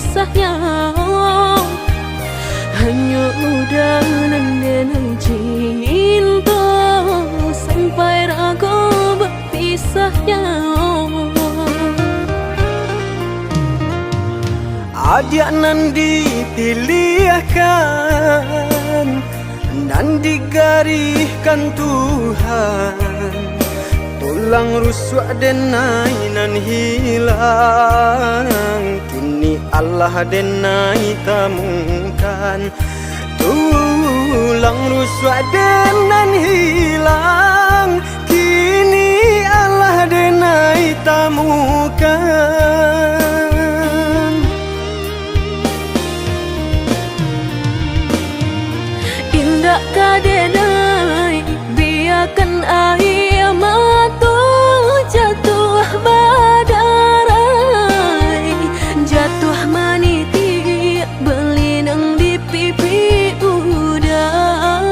berpisahnya. Hanya udah nendenang cinta sampai ragu berpisahnya. Adik nan dipilihkan dan digariskan Tuhan, tulang rusuk denai nan hilang, kini Allah denai temukan. Tulang rusuk denan hilang, kini Allah denai temukan. Indah kadenai biarkan air mata jatuh badarai, jatuh maniti berlinang di pipi udang.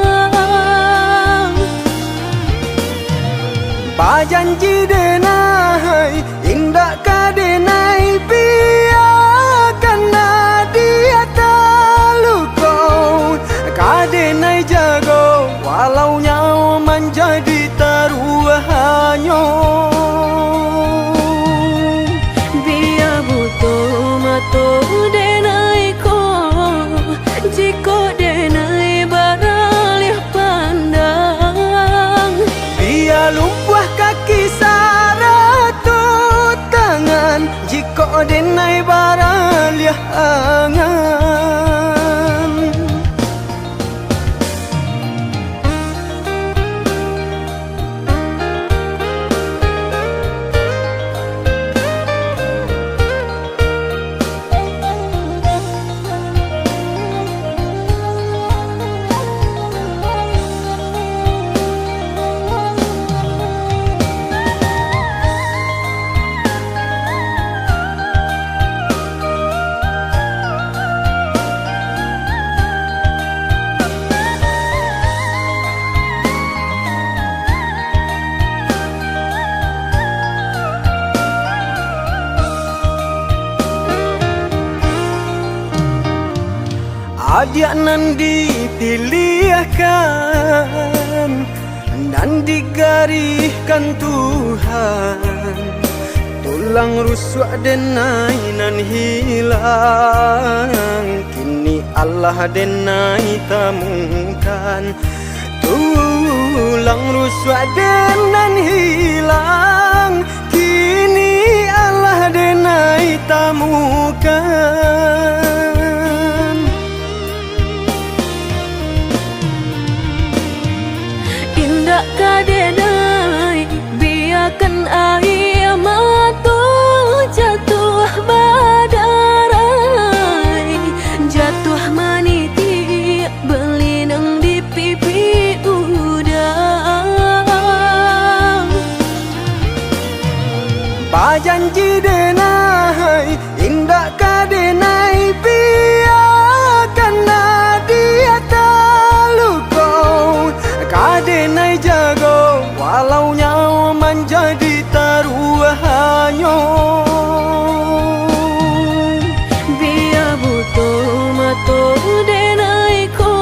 Bajanji denai indah kadenai biarkan dia terluka, kadenai jago walau nyawa menjadi taruhannya. Biar butuh mata denai ko, jika denai baralih pandang. Biar lumpuh kaki saratut tangan, jika denai baralih angan. Adik nan dipilihkan dan digariskan Tuhan, tulang rusuk denai nan hilang, kini Allah denai temukan. Tulang rusuk denan hilang, kini Allah denai temukan. Indah kadenai biarkan air mata jatuh badarai, jatuh maniti berlinang di pipi udang. Bajanji denai indah kadenai biarkan dia terluka, kadenai jago walau nyawa menjadi taruhannya. Biar butuh mata denai ko,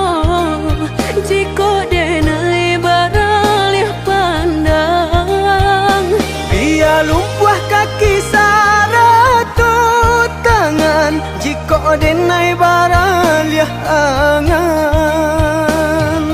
jika denai baralih pandang. Biar lumpuh kaki saratut tangan, jika denai baralih angan.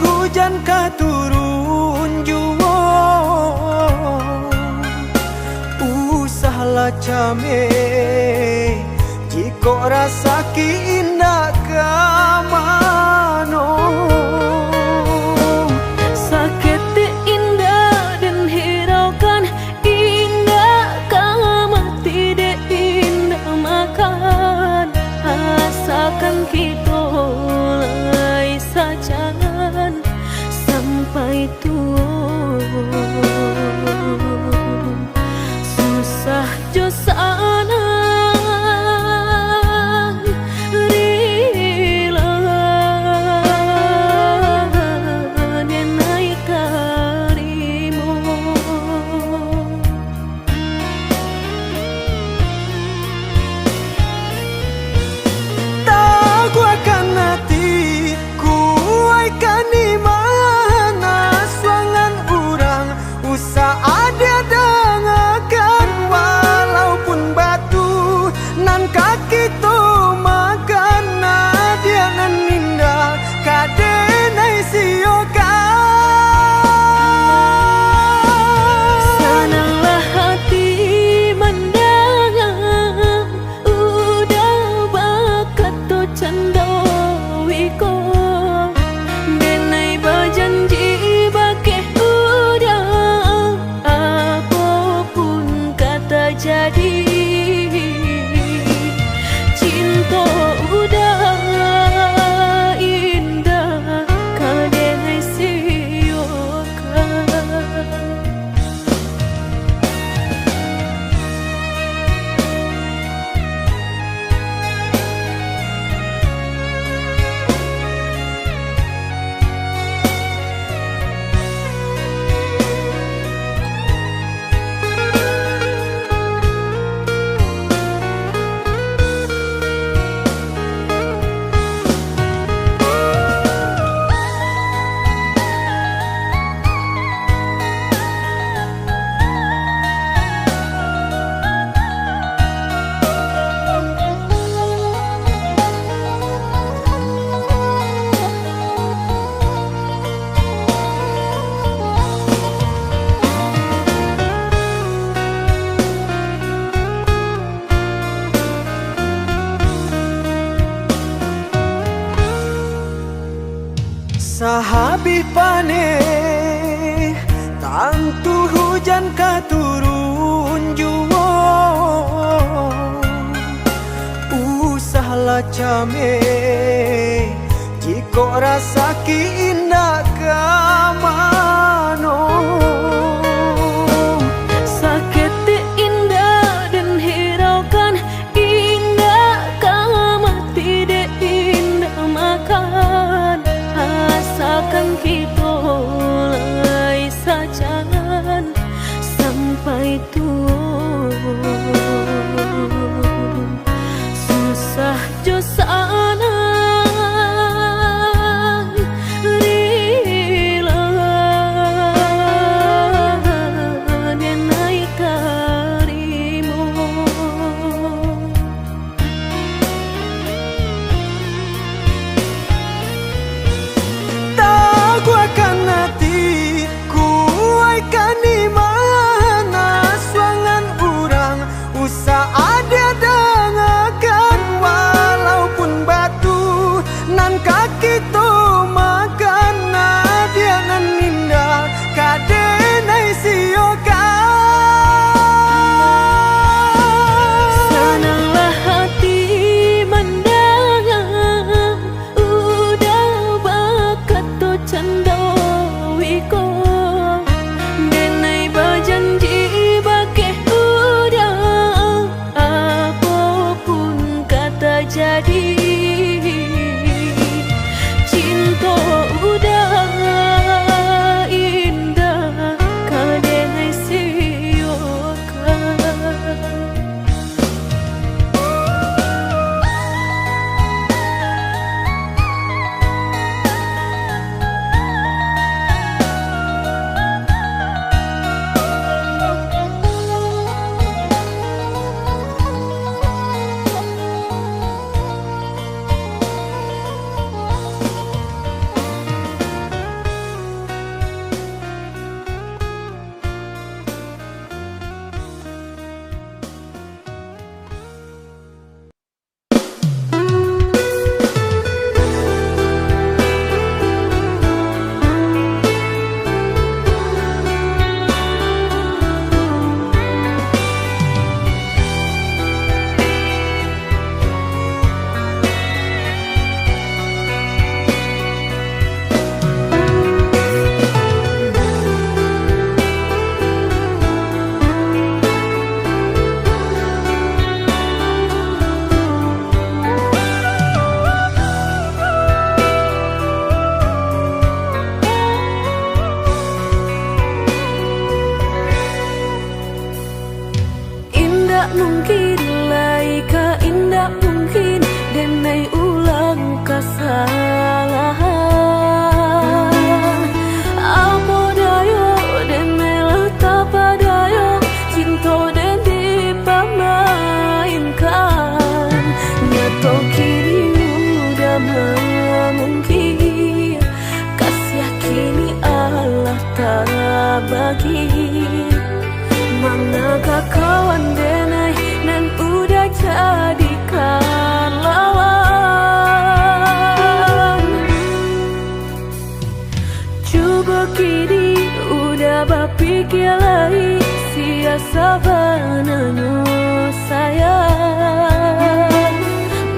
hujan ka turun jua, usahlah came jika rasa ki indah ka mano. Sakit indah dan hiraukan indah ka mati de indah makan. Asakan kita lai sajan sampai tua. Susah jo sana rila denai karimo. Tak akan hati kuaikan di mana suangan orang usah ada dengarkan walaupun batu nan kaki tu makan nadia nan indah kadenai siokan. Senanglah hati mendengar udah bakat tu candawiko. Denai berjanji bakeh udah apapun kata jadi. Cinta udah indah kadenai siokan. Sahabi pane tantu hujan ka turun jua, usahlah came jika rasa ki indah ka mano. Sakit indah dan hiraukan indah ka mati de indah makan. Asakan kita lai sajan sampai tua. Susah jo sana rila denai karimo. Tak akan tak bagi. Manakah kawan denai nan udah jadikan lawan. Coba kini udah berpikir lagi, siasa bananyo sayang.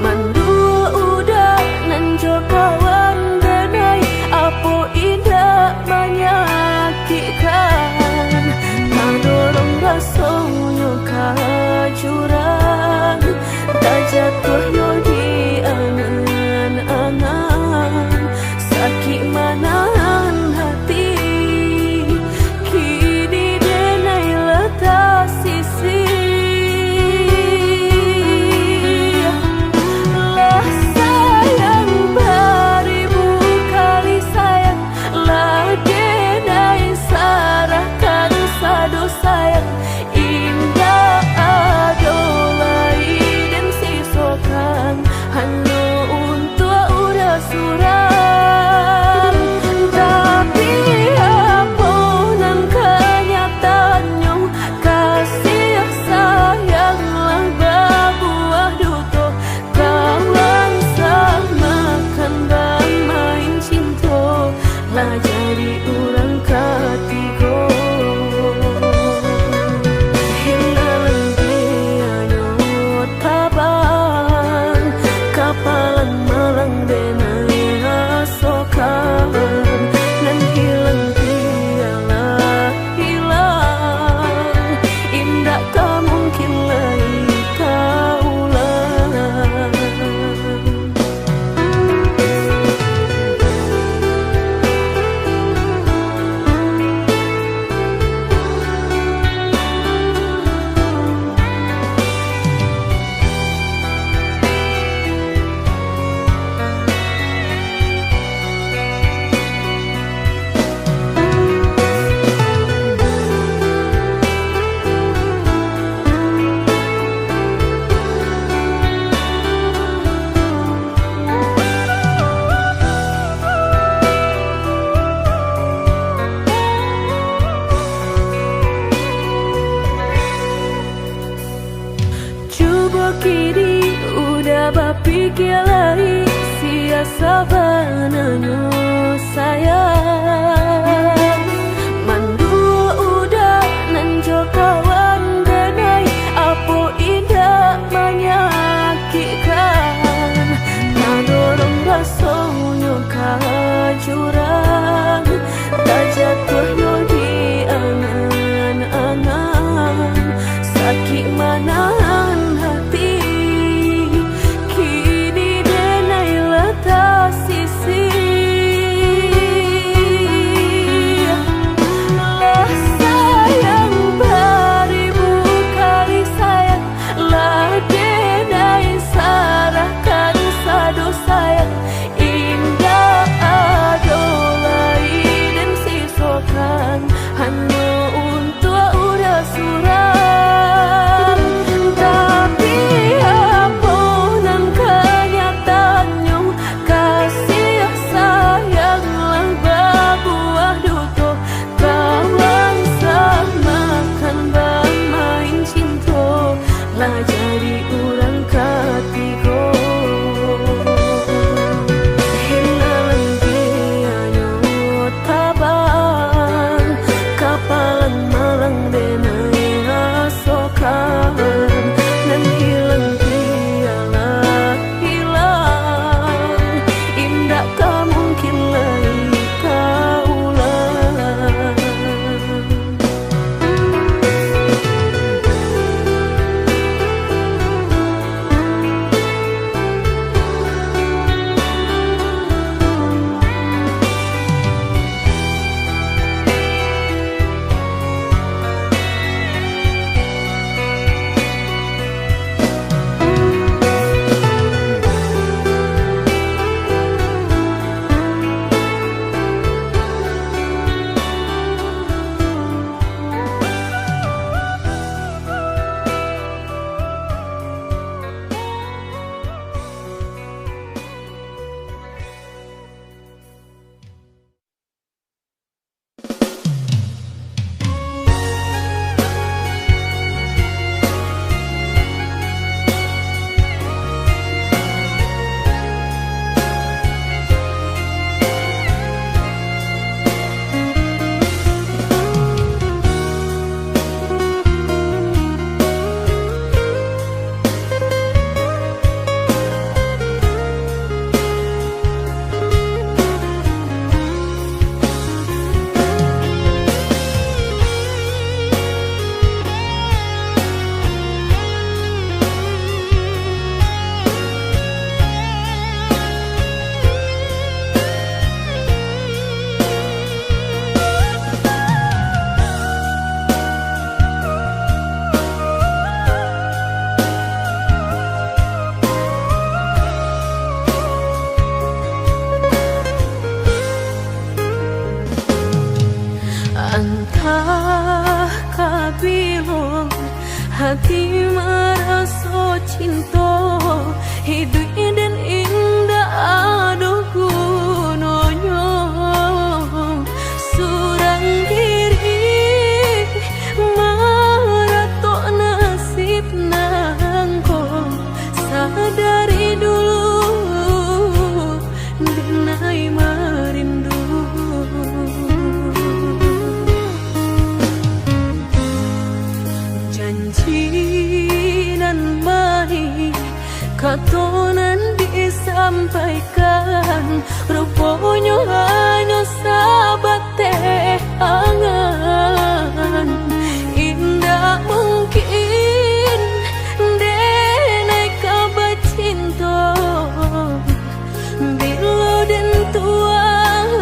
Mandua udah nanjo kawan denai, apa indah menyakitkan. Nadorong rasonyo kajurang, tak jatuh yo di angan-angan. Sakit manahan hati, kini denai letak sisi. Lah sayang beribu kali sayang, lah denai sarahkan sadu sayang. Indah adolai dan sisokan hanya untuk udah suram. Tapi apa nan kenyataannya, kasih sayanglah berbuah duto. Kawan samakan bermain cinta, lah jadi orang ketiga. Hilang dia taban, kapalan malang denai asokan. Dan hilang dialah hilang, indah tak mungkin lagi kaulang. Coba kini udah berpikir lagi, siasa bananyo sayang. Mandua udah nanjo kawan denai, apa indah menyakitkan. Nadorong rasonyo kajurang, tak jatuh yo di angan-angan. Sakit manahan hati, kini denai letak sisi. hati merasa cinta hidup dan indah aduh gunanya surang diri maratok nasib nangko sadari dulu dinai merindu janji nan baik katonan disampaikan rupanya hanya sahabat teh angan indah mungkin denai kabar cinta bila dan tuai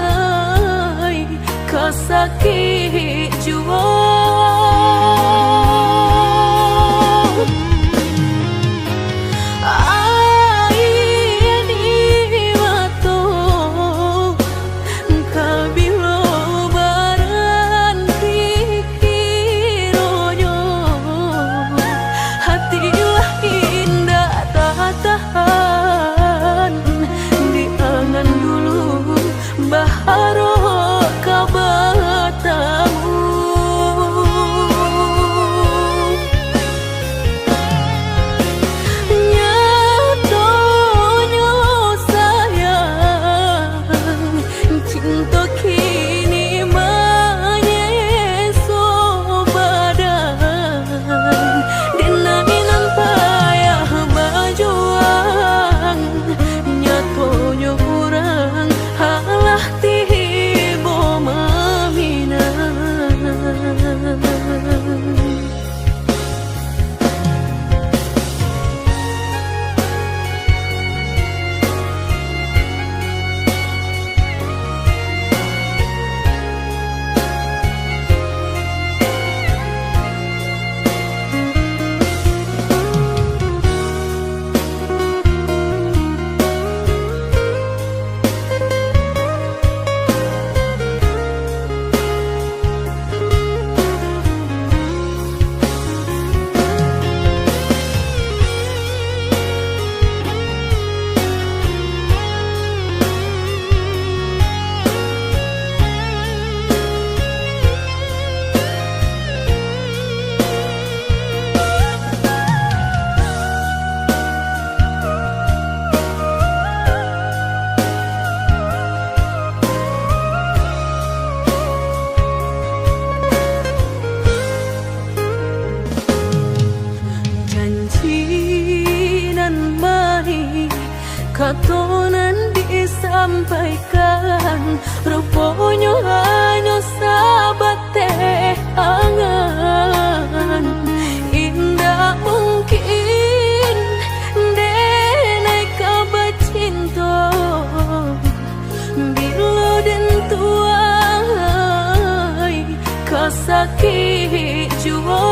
kasakit jua katonan disampaikan rupanya hanya sahabat teh angan indah mungkin denai kabar cinta bila dan tuai kasakit jua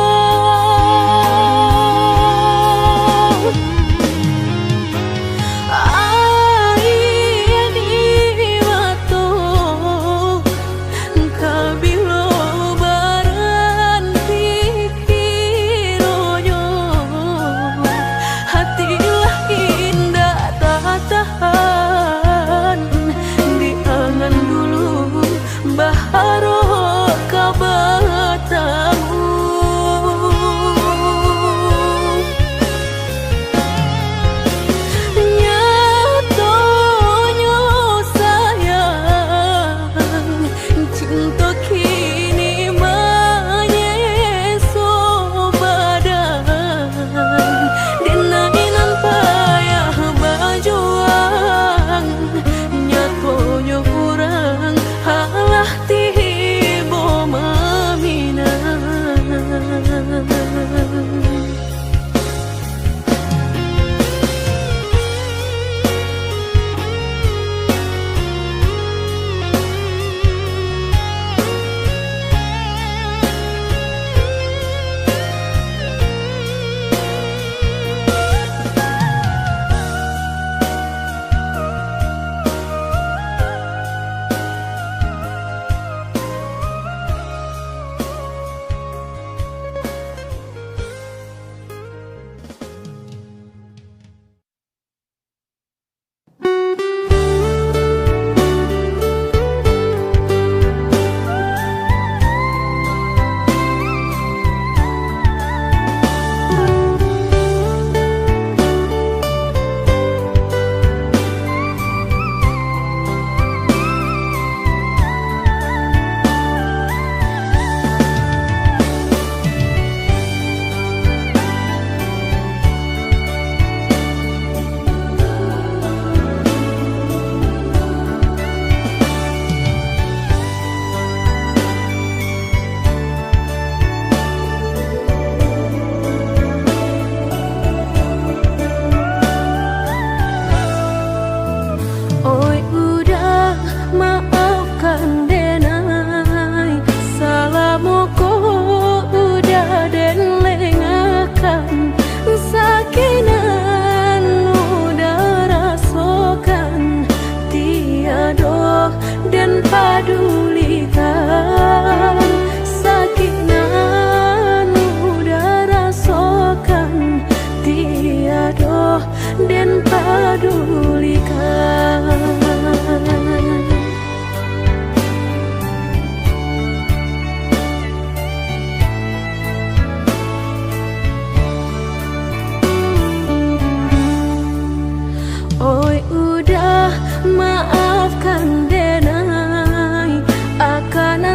Nyatonya kurang halah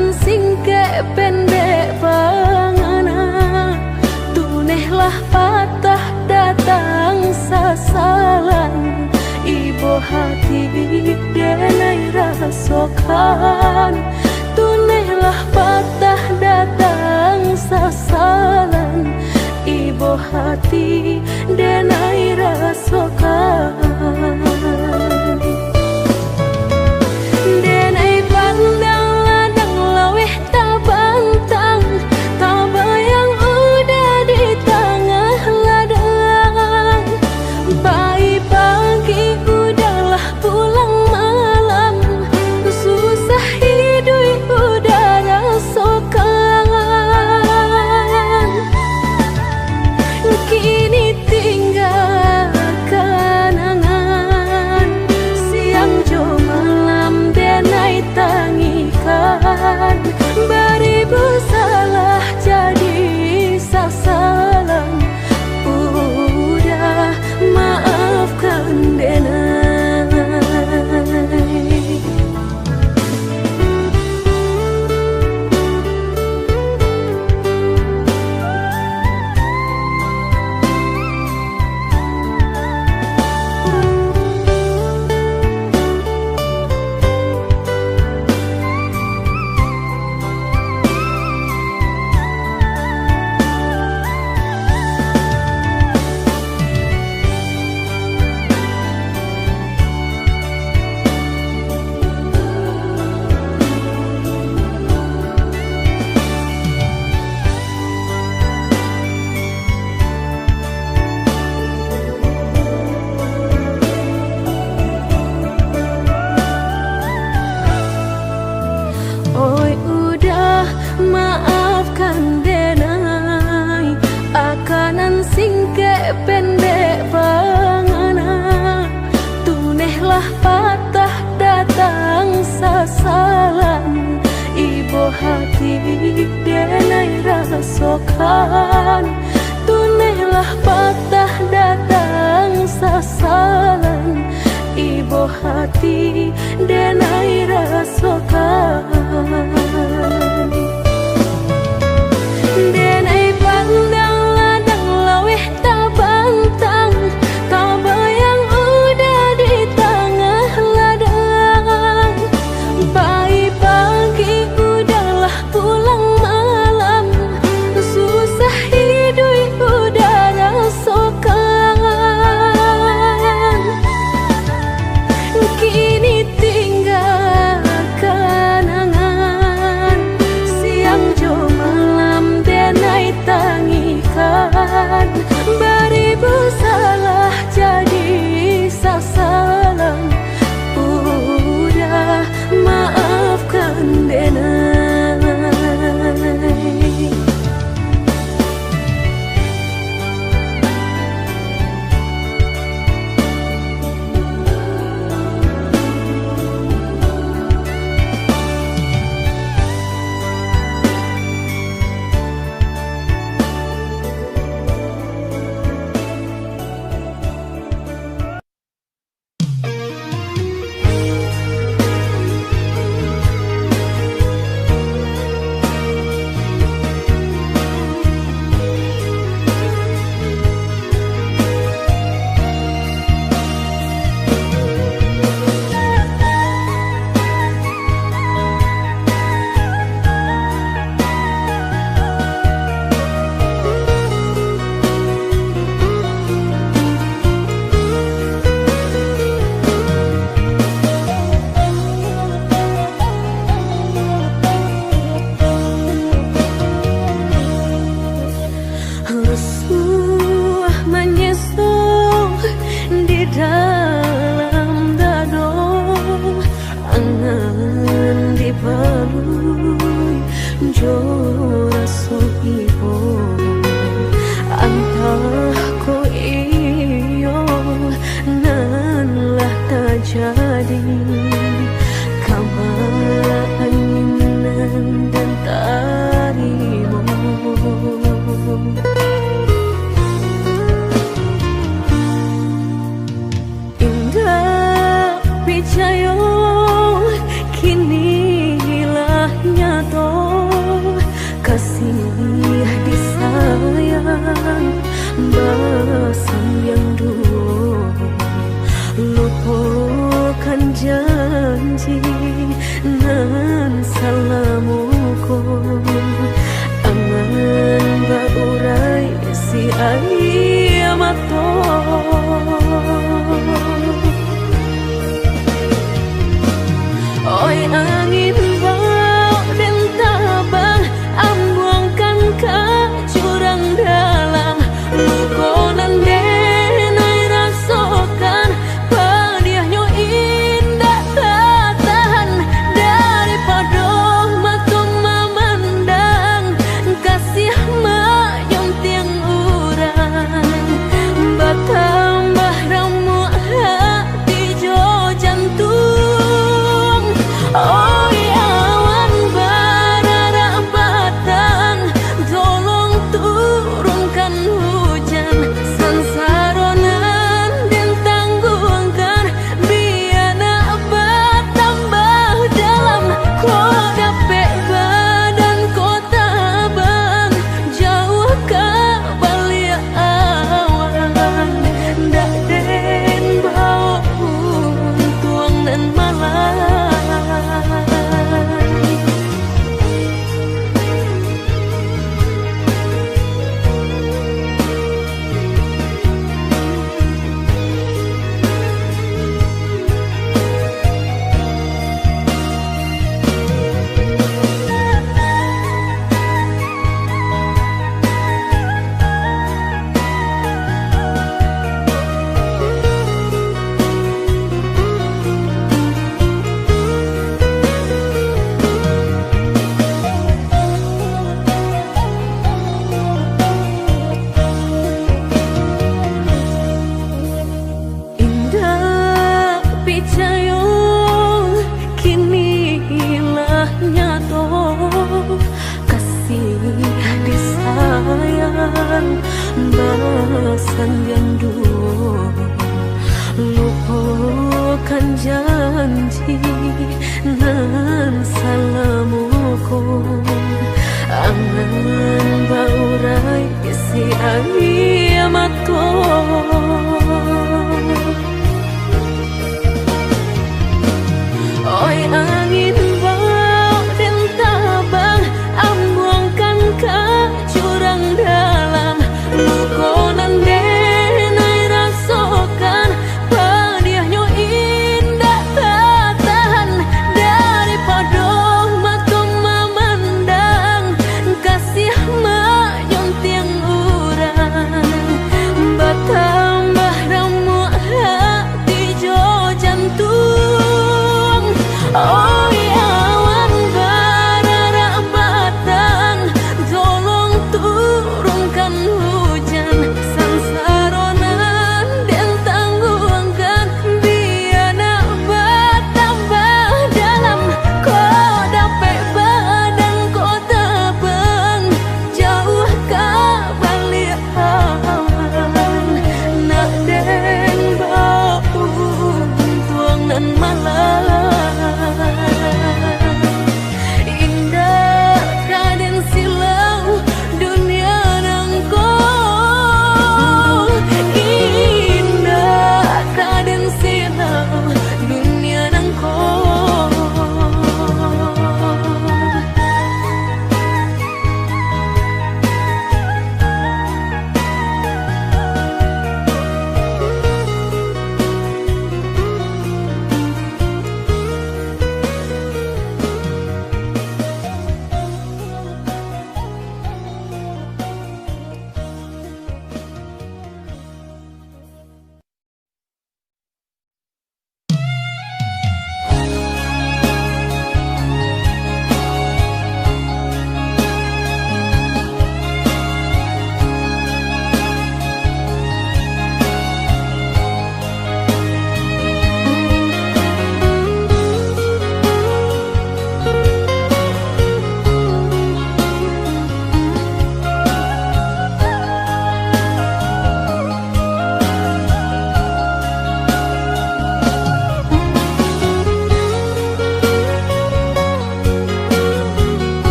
akanan singke pendek pangana, tunehlah patah datang sasalan, ibu hati denai rasokan. Tunehlah patah datang sasalan, ibu hati denai rasokan. Denai pandang ladang laweh tabantang, tabayang udah di tengah ladang. Bayi pagi udahlah pulang malam, susah hidup udah rasakan. Kini tinggal kenangan, siang jo malam denai tangikan. Beribu salah jadi sasalan, udah maafkan denai. Oi udah maafkan denai, akanan singke pendek pangana, tunehlah patah datang sasalan, ibu hati denai rasokan. Tunehlah patah datang sasalan, ibu hati denai rasokan. Denai pandang ladang laweh tabantang, tabayang udah di tengah ladang. Bayi pagi udahlah pulang malam, susah hidup udah rasakan. Kini tinggal kenangan, siang jo malam denai tangikan. Beribu salah jadi sasalan, udah maafkan denai. Lesuh menyesal di dalam dado, angan di balui jo raso ibo. Antah ko iyo nan lah terjadi, kabar anginan dan tarimu. Indah picayo kini hilangnya nyato kasih disayang basan yang dulu lupakan janji nan salamuku angan baurai si ayamato oi angin bau dan tabang ambuangkan ke jurang dalam lukonan denai rasakan padiahnya indah tak tahan daripada mata memandang kasih mayung tiang urang bertambah ramu hati jo jantung. Oi awan barara batang tolong turunkan hujan sansaronan dan tanggungkan biana bertambah dalam kau dapet badan kota bang jauh ke balik awan dak den bau tuang dan malam. Basan yang dulu lupakan janji nan salamuku angan baurai si ayamato oi angin bau dan tabang ambuangkan ke jurang dalam lukonan denai rasakan padiahnya indah tak tahan daripada mata memandang kasih mayung tiang urang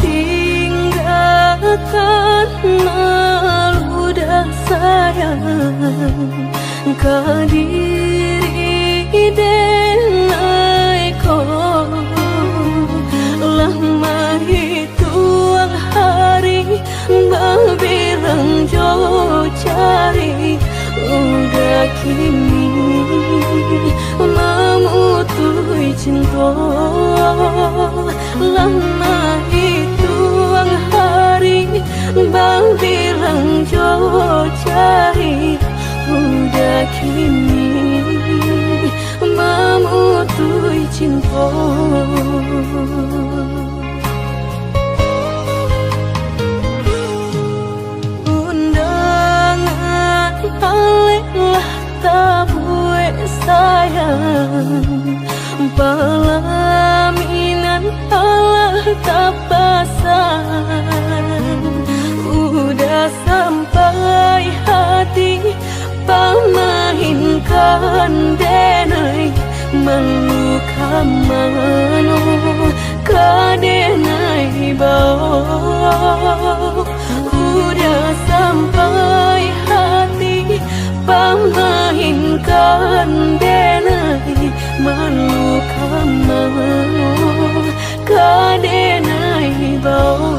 tinggalkan meludah sayang kadiri denai ko lama hituang hari babirang jo cari udah kini memutui cinta lama hituang hari babirang jo cari udah kini memutui cinta. Undangan alehlah tabue sayang pelaminan Allah tak pasang udah sampai hati pamahinkan denai meluka mano kadenai bau udah sampai hati pamahinkan denai meluka mano kadenai bau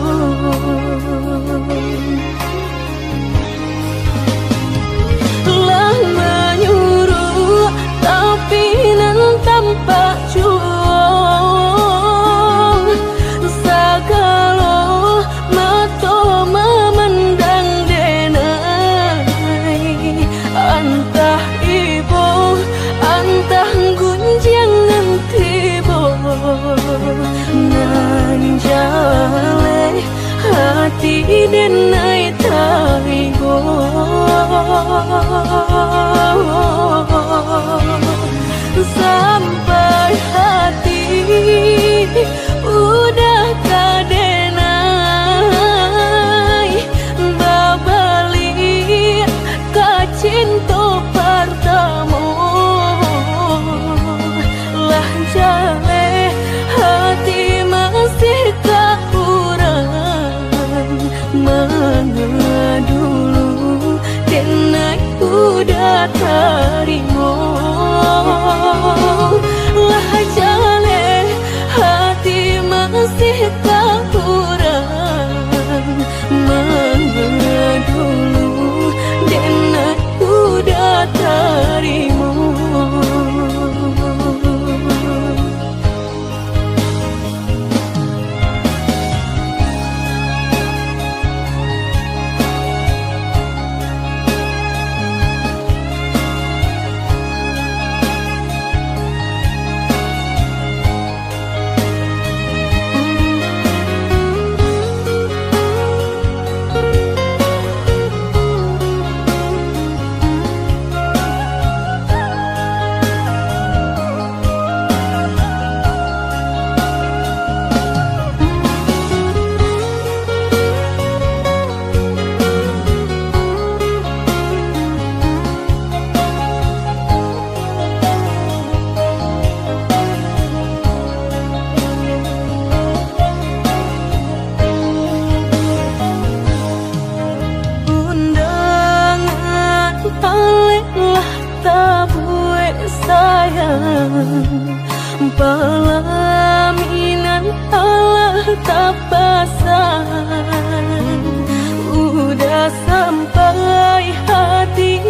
menyuruh tapi nan tanpa juang sagalo mato memandang denai antah ibu antah gunjangan tibo nan jale hati denai taibo sampai hati udah kadenai babali kacinto pertama lah jale hati masih kurang mana dulu denai udah terima lah jale hati masih kurang mana dulu denai udah terima. Pelaminan Allah tak pasang udah sampai hati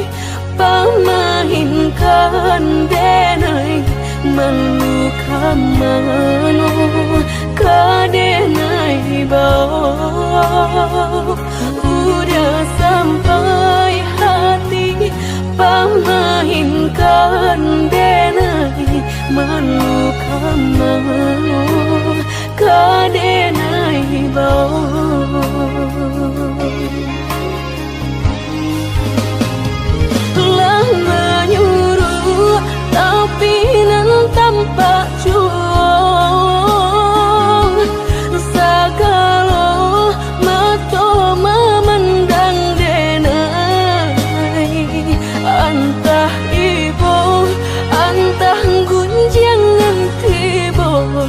pamahinkan denai meluka mano kadenai bau udah sampai hati pamahinkan denai meluka mano kadenai bau lah menyuruh tapi nan tanpa juang sagalo mato memandang denai antah ibu antah gunjangan tibo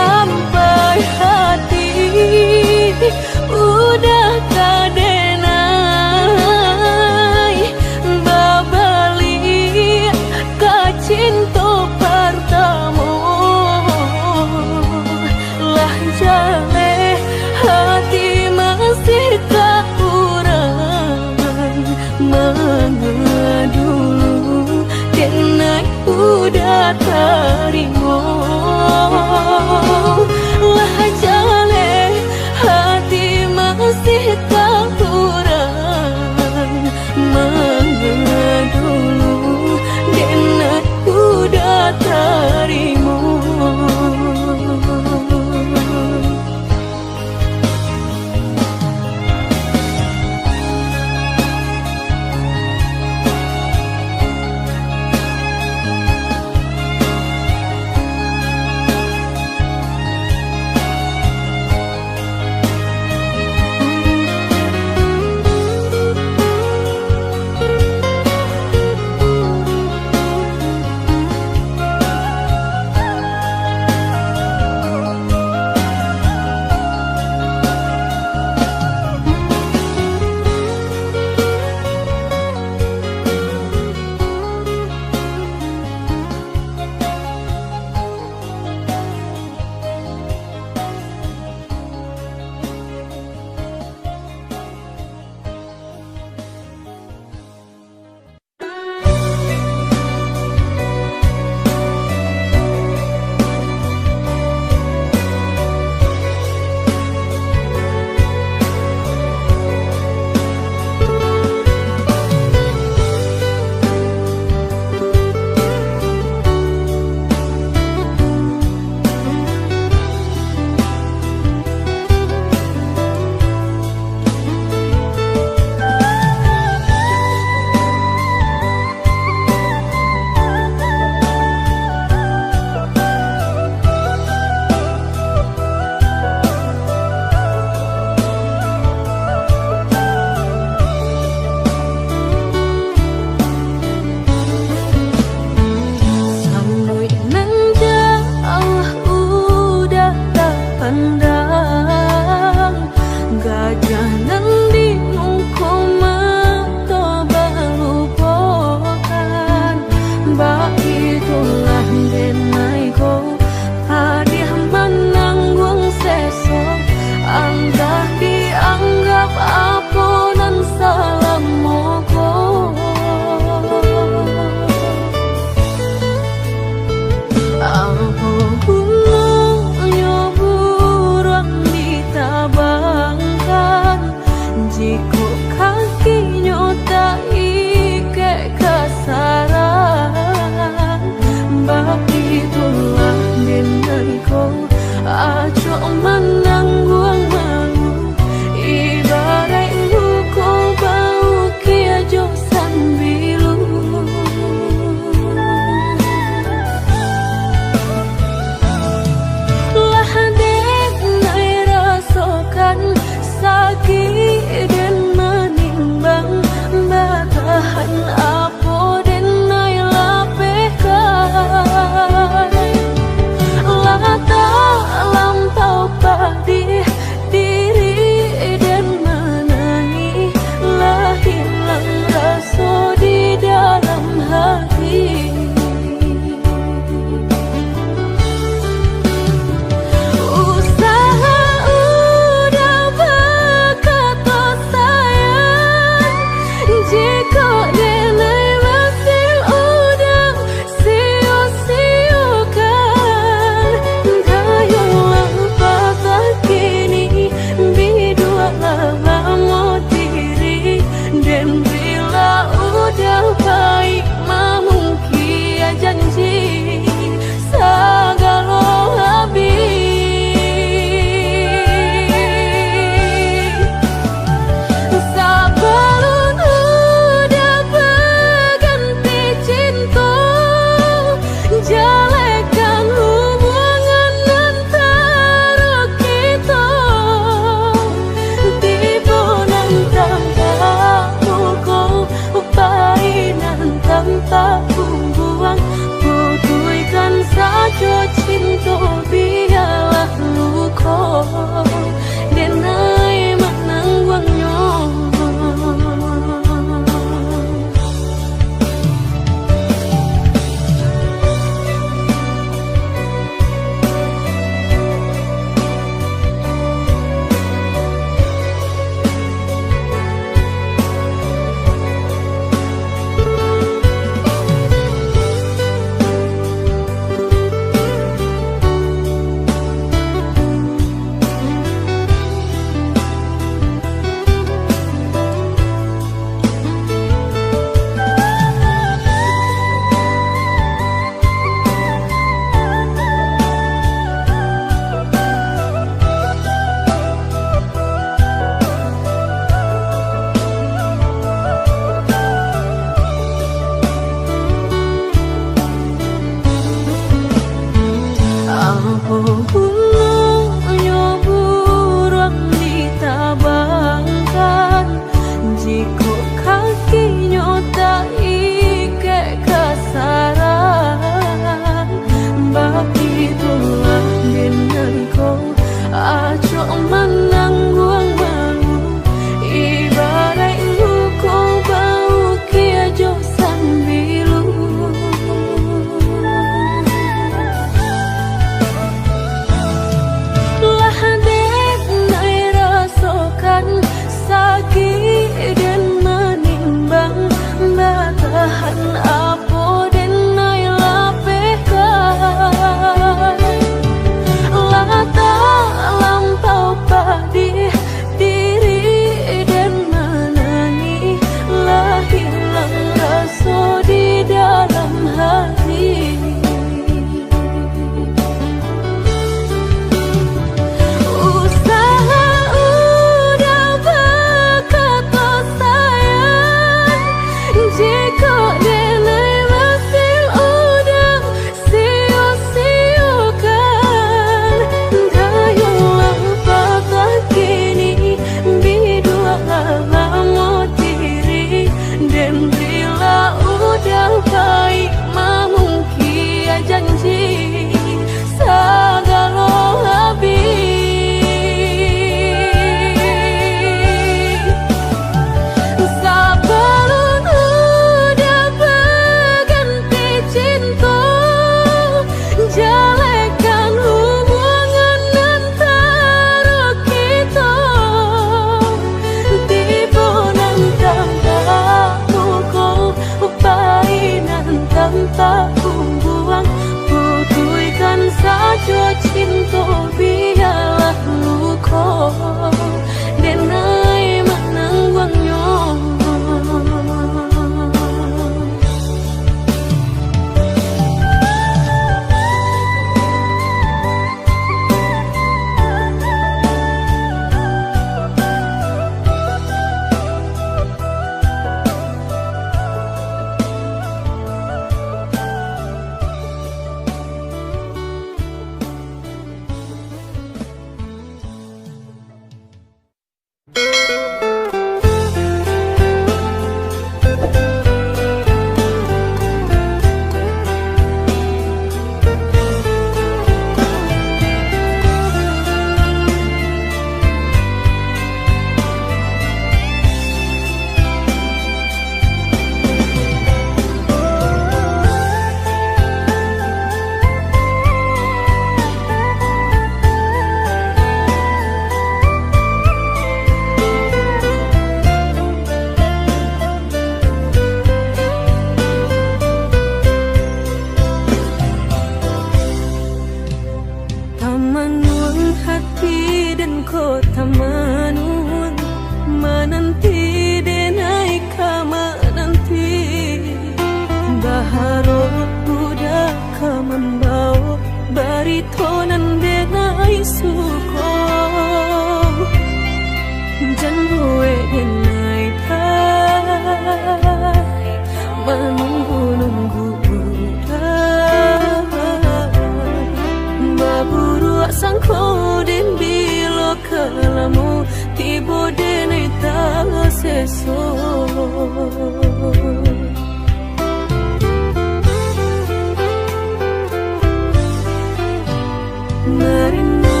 Merindu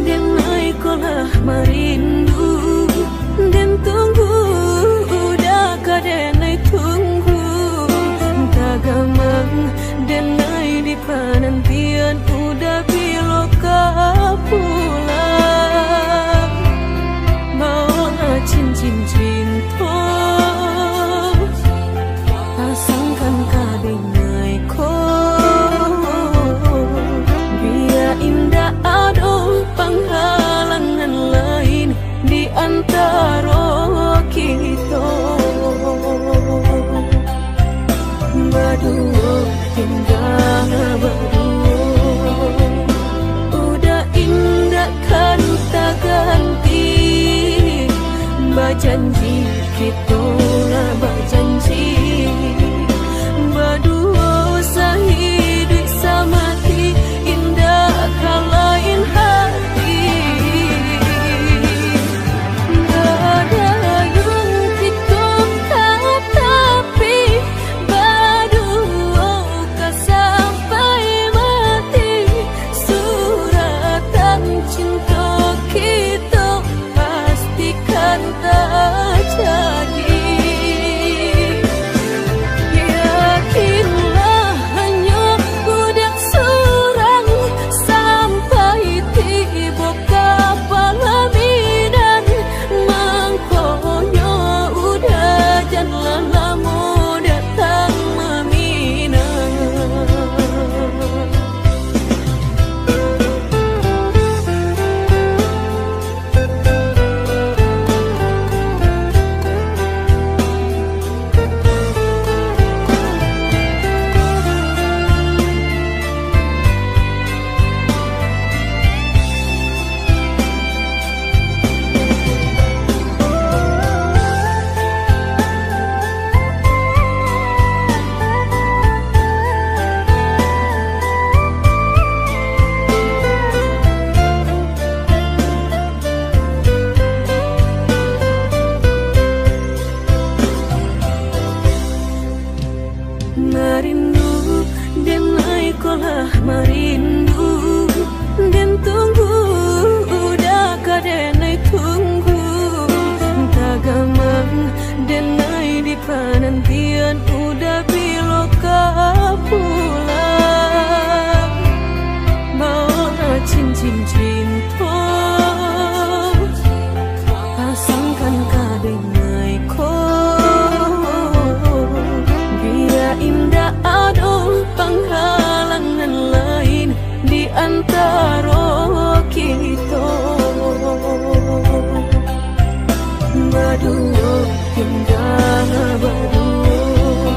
dan naik kolah merindu dan tunggu udah kadenai tunggu tagamang dan naik di penantian udah biloka pulang mau cincin cinta pasangkan kadenai ko biar indah ada penghalangan lain di antara kita berdua indah berdua udah indah kan tak ganti berjanji kita lah berjanji berdua sehidup semati indah kalain hati gak ada yang kita tapi berdua kan sampai mati suratan cinta kita pastikan tak jadi. Yakinlah hanya budak surang sampai tiba kapal bidan mangkonya udah jangan lama datang meminang. Merindu dan naik kolah merindu dan tunggu udah kadenai tunggu tagamang dan naik di penantian udah biloka pulang mau cincin cinta pasangkan kadenai ko indah ada penghalangan lain di antara kita berdua indah berdua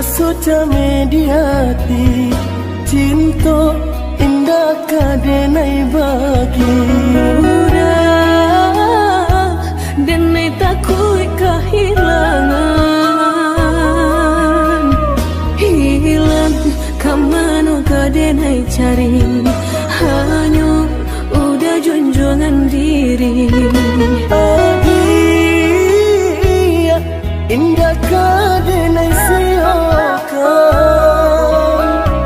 sudah mediati cinta indah kadenai bagi udah denai takui kehilangan hilang kamano kadenai cari hanya udah junjungan diri indah kadenai siakan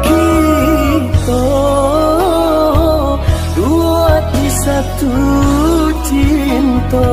kita dua di satu cinta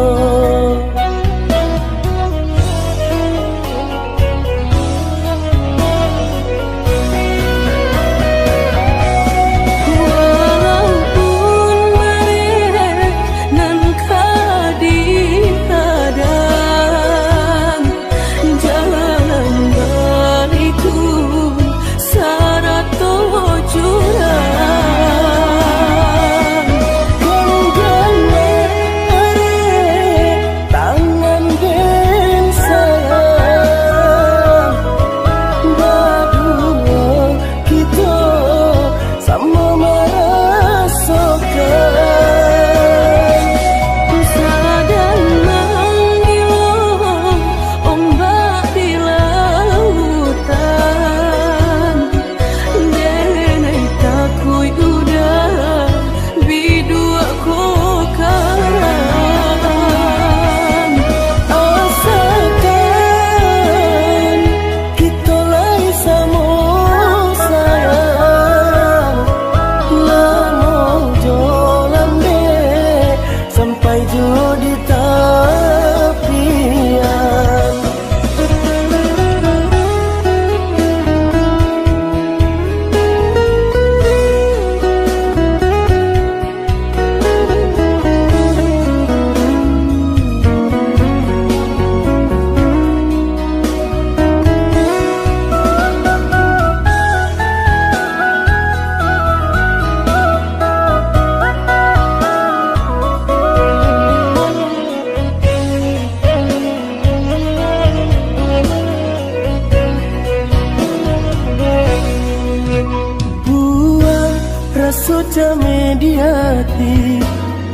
sudah mediati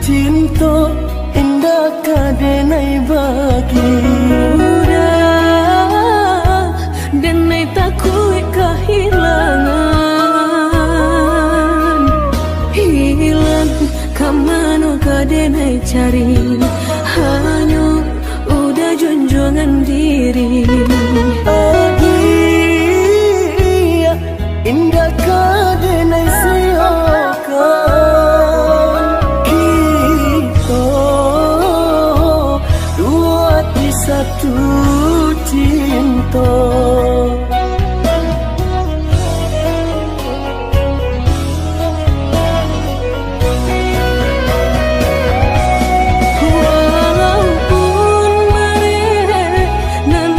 cinta indah kadenai bagi udah denai takui kehilangan hilang kamano kadenai cari hanya udah junjungan diri indah kadenai siakan kita dua di satu cinta walaupun mereka nan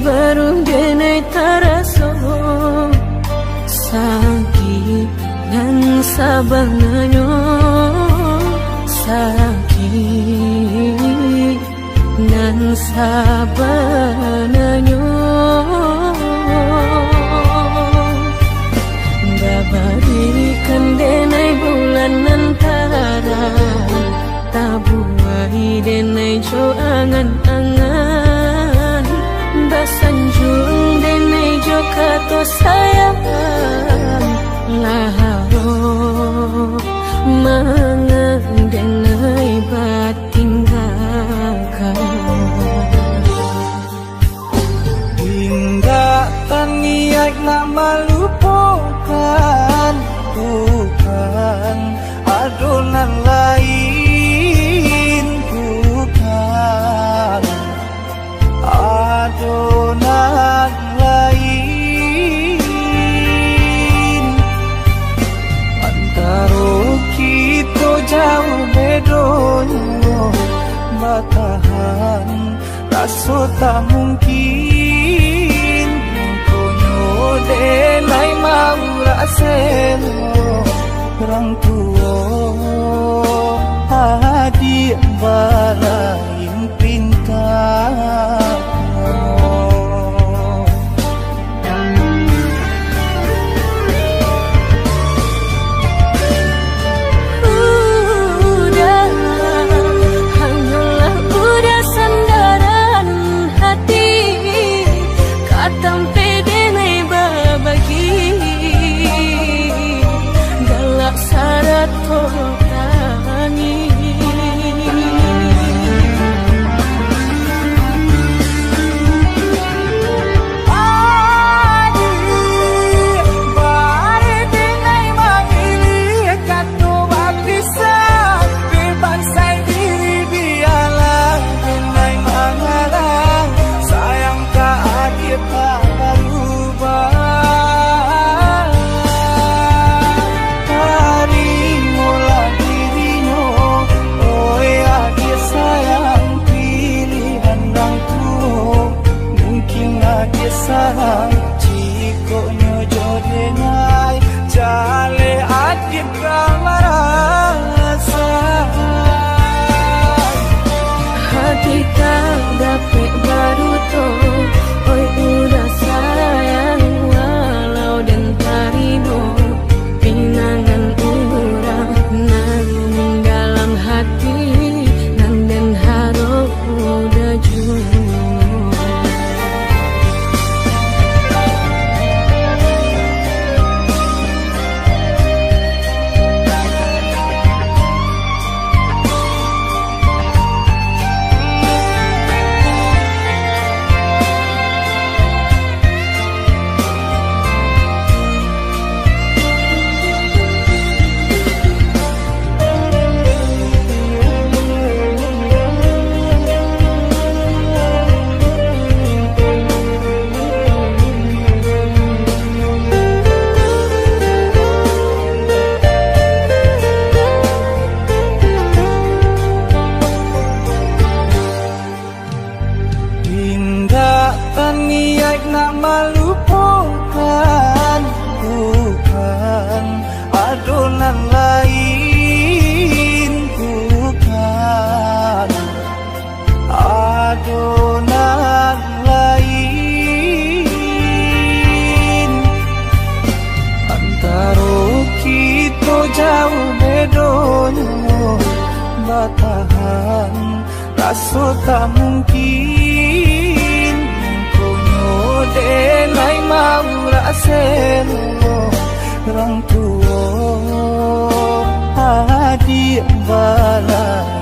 baru denai taraso sakit dan sabanganyo sakit dan sabanganyo babarikan denai bulan antara tabuai denai jo angan-angan basanjung denai jo kato sayang laharo mangan denai batinggalkan hingga taniak nak melupakan bukan adonan lain bukan adonan lain antara kita jauh bedonyo batahan rasa tak mungkin konyo denai mau raselo orang tua adik balain pintar sayang jiko nyojo denai jale adit kamarasa hati tak dapat baru to oi udah sayang walau dan tarino pinangan urang nang dalam hati nan den haro udah jujur niat nak melupakan bukan adonan lain bukan adonan lain antara kita jauh bedonyo batahan rasa tak mungkin denai mau raselo orang tua adik balai